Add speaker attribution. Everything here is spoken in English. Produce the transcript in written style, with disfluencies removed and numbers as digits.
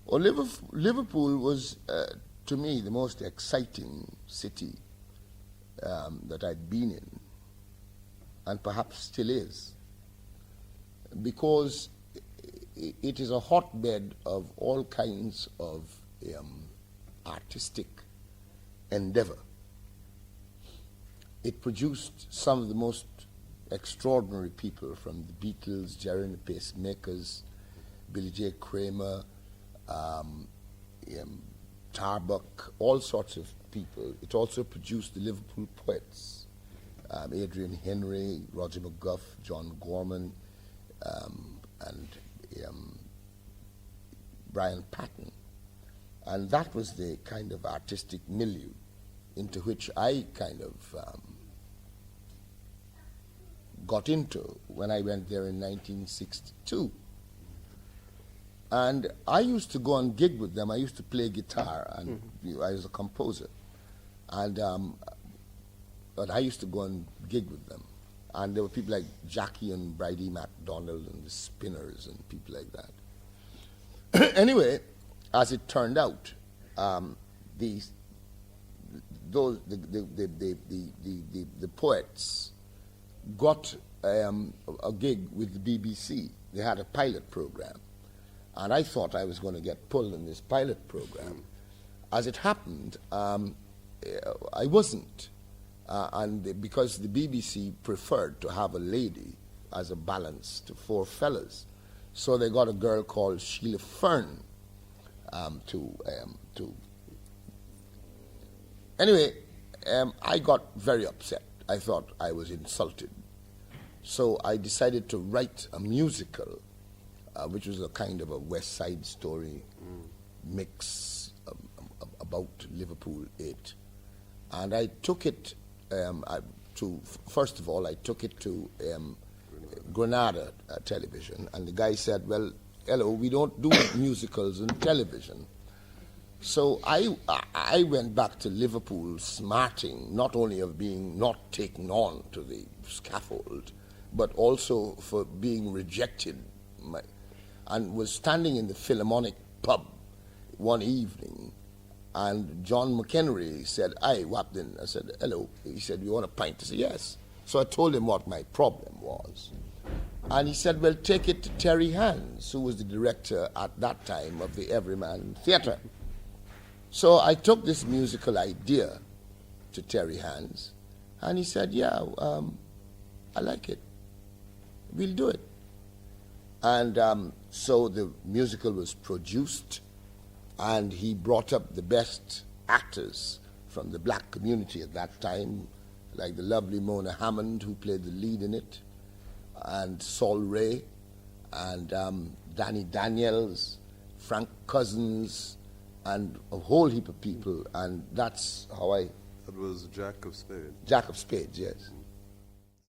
Speaker 1: Well, Liverpool was, to me, the most exciting city that I'd been in, and perhaps still is, because it is a hotbed of all kinds of artistic endeavor. It produced some of the most extraordinary people, from the Beatles, Jerry and the Pacemakers, Billy J. Kramer, Tarbuck, all sorts of people. It also produced the Liverpool poets, Adrian Henry, Roger McGuff, John Gorman, and Brian Patton. And that was the kind of artistic milieu into which I kind of got into when I went there in 1962. And I used to go and gig with them. I used to play guitar, and I was a composer. And but I used to go and gig with them. And there were people like Jackie and Bridie MacDonald and the Spinners and people like that. Anyway, as it turned out, the poets got a gig with the BBC. They had a pilot program. And I thought I was going to get pulled in this pilot program. As it happened, I wasn't. And because the BBC preferred to have a lady as a balance to four fellas. So they got a girl called Sheila Fern to. Anyway, I got very upset. I thought I was insulted. So I decided to write a musical, which was a kind of a West Side Story mix about Liverpool 8. And I took it first of all, I took it to Granada television. And the guy said, well, hello, we don't do musicals on television. So I went back to Liverpool smarting, not only of being not taken on to the scaffold, but also for being rejected. And was standing in the Philharmonic pub one evening, and John McHenry said, "Aye, Wapton." I said, "Hello." He said, "You want a pint?" I said, "Yes." So I told him what my problem was. And he said, "Well, take it to Terry Hands," who was the director at that time of the Everyman Theatre. So I took this musical idea to Terry Hands, and he said, "Yeah, I like it. We'll do it." And so the musical was produced, and he brought up the best actors from the black community at that time, like the lovely Mona Hammond, who played the lead in it, and Saul Ray, and Danny Daniels, Frank Cousins, and a whole heap of people. And that's how I...
Speaker 2: That was Jack of Spades.
Speaker 1: Jack of Spades, yes.